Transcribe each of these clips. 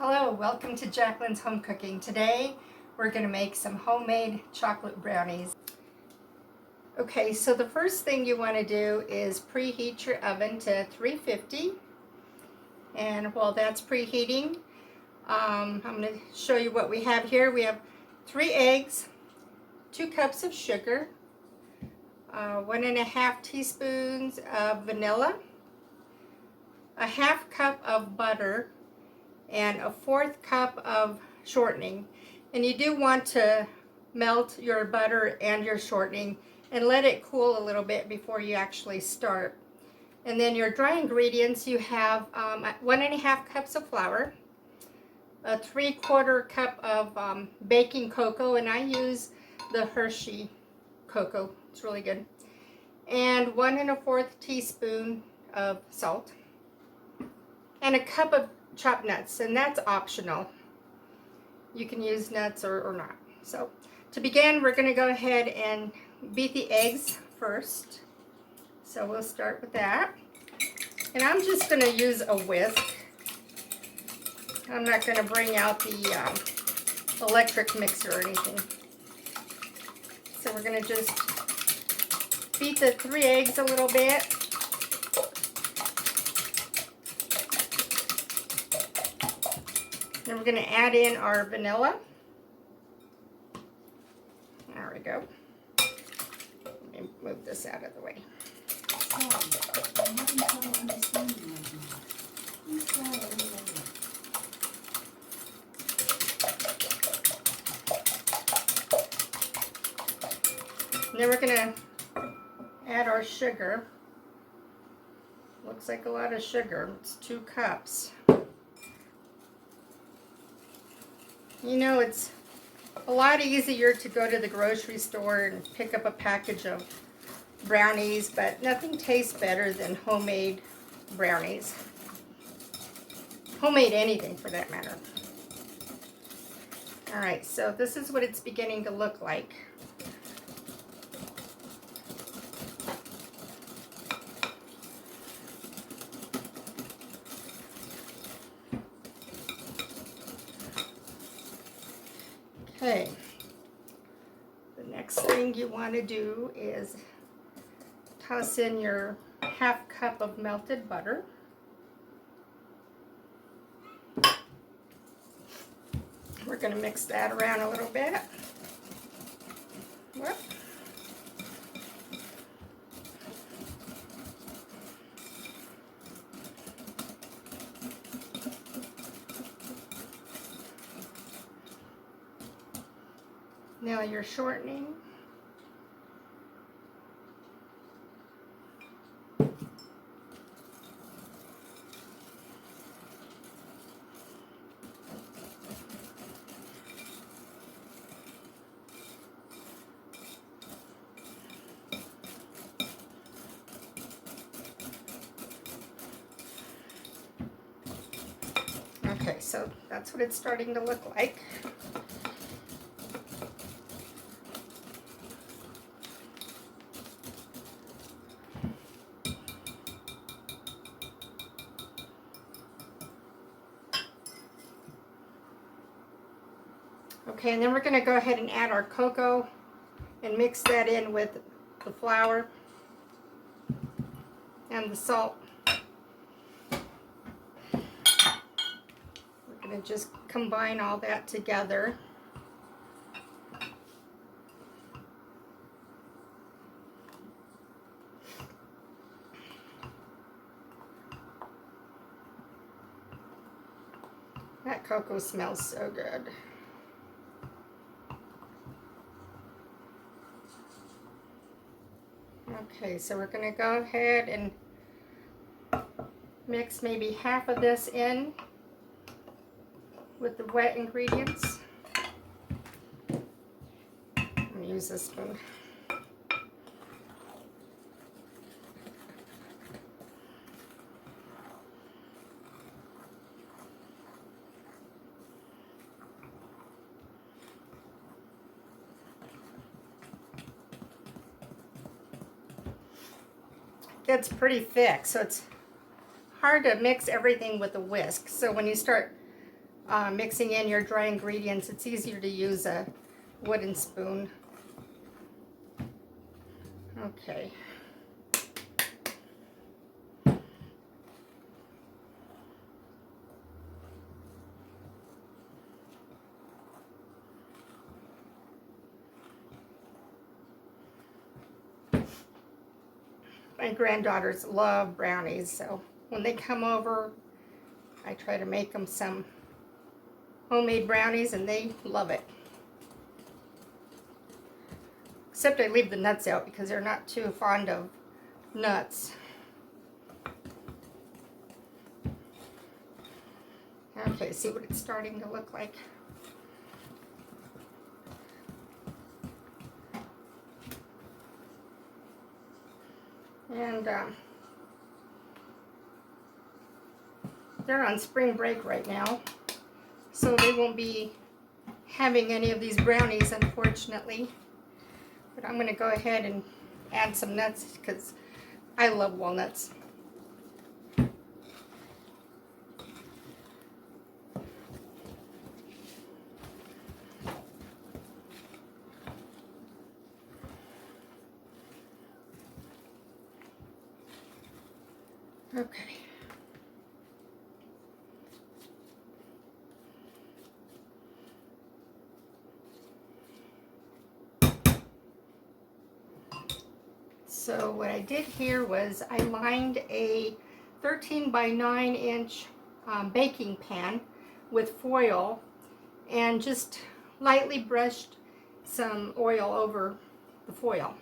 Hello, welcome to Jacqueline's Home Cooking. Today we're going to make some homemade chocolate brownies. Okay, so the first thing you want to do is preheat your oven to 350. And while that's preheating, I'm going to show you what we have here. We have 3 eggs, 2 cups of sugar, 1.5 teaspoons of vanilla, a 1/2 cup of butter, and a 1/4 cup of shortening. And you do want to melt your butter and your shortening and let it cool a little bit before you actually start. And then your dry ingredients, you have 1.5 cups of flour, a 3/4 cup of baking cocoa, and I use the Hershey cocoa, it's really good, and 1 1/4 teaspoon of salt, and a cup of chopped nuts, and that's optional. You can use nuts or not. So to begin, we're going to go ahead and beat the eggs first. So we'll start with that. And I'm just going to use a whisk. I'm not going to bring out the electric mixer or anything. So we're going to just beat the 3 eggs a little bit. Then we're going to add in our vanilla. There we go. Let me move this out of the way. And then we're going to add our sugar. Looks like a lot of sugar. It's 2 cups. You know, it's a lot easier to go to the grocery store and pick up a package of brownies, but nothing tastes better than homemade brownies. Homemade anything for that matter. Alright, so this is what it's beginning to look like. Okay, the next thing you want to do is toss in your 1/2 cup of melted butter. We're going to mix that around a little bit. Whoop. Now your shortening. Okay, so that's what it's starting to look like. Okay, and then we're going to go ahead and add our cocoa and mix that in with the flour and the salt. We're going to just combine all that together. That cocoa smells so good. Okay, so we're going to go ahead and mix maybe half of this in with the wet ingredients. I'm going to use this spoon. Gets pretty thick, so it's hard to mix everything with a whisk. So when you start mixing in your dry ingredients, it's easier to use a wooden spoon. Okay. My granddaughters love brownies, so when they come over, I try to make them some homemade brownies, and they love it. Except I leave the nuts out because they're not too fond of nuts. Okay, see what it's starting to look like. And they're on spring break right now, so they won't be having any of these brownies, unfortunately. But I'm going to go ahead and add some nuts because I love walnuts. Okay. So what I did here was I lined a 13 by 9 inch baking pan with foil and just lightly brushed some oil over the foil.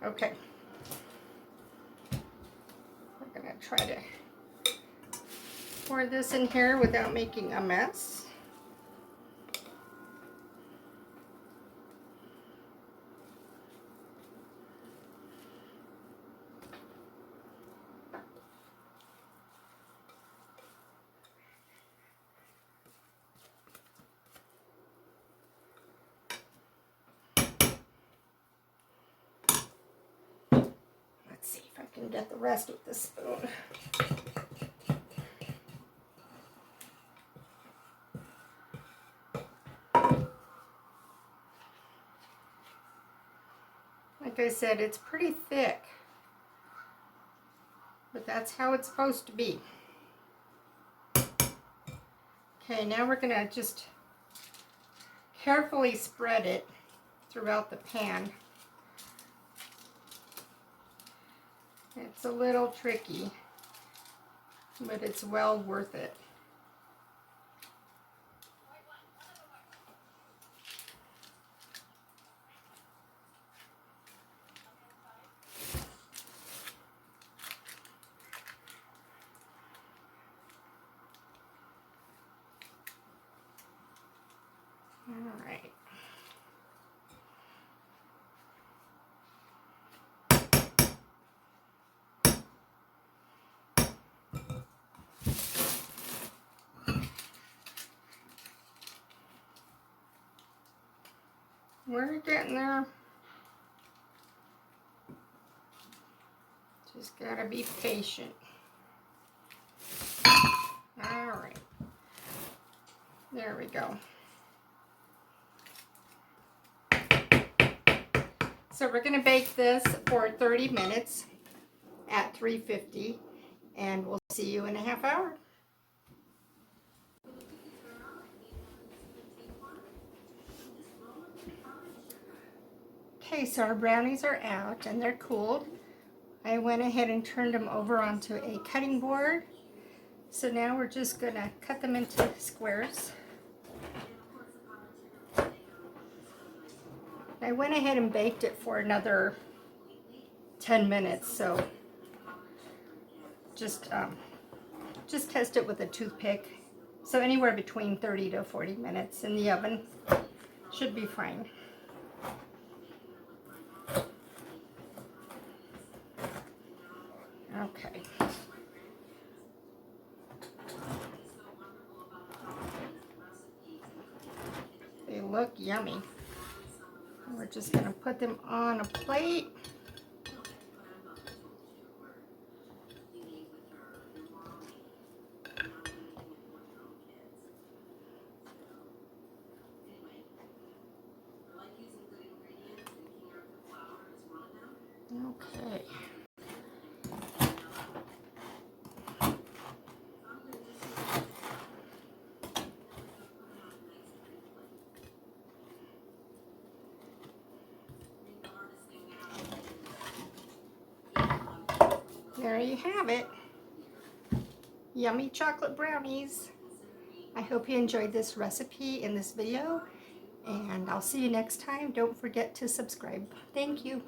Okay. I'm going to try to pour this in here without making a mess. Let's see if I can get the rest with the spoon. Like I said, it's pretty thick, but that's how it's supposed to be. Okay, now we're going to just carefully spread it throughout the pan. It's a little tricky, but it's well worth it. All right. We're getting there. Just gotta be patient. All right. There we go. So we're gonna bake this for 30 minutes at 350, and we'll see you in a half hour. Okay, so our brownies are out and they're cooled. I went ahead and turned them over onto a cutting board. So now we're just gonna cut them into squares. I went ahead and baked it for another 10 minutes, so just test it with a toothpick. So anywhere between 30 to 40 minutes in the oven should be fine. Okay. They look yummy. We're just going to put them on a plate. Okay. There you have it. Yummy chocolate brownies. I hope you enjoyed this recipe in this video, and I'll see you next time. Don't forget to subscribe. Thank you.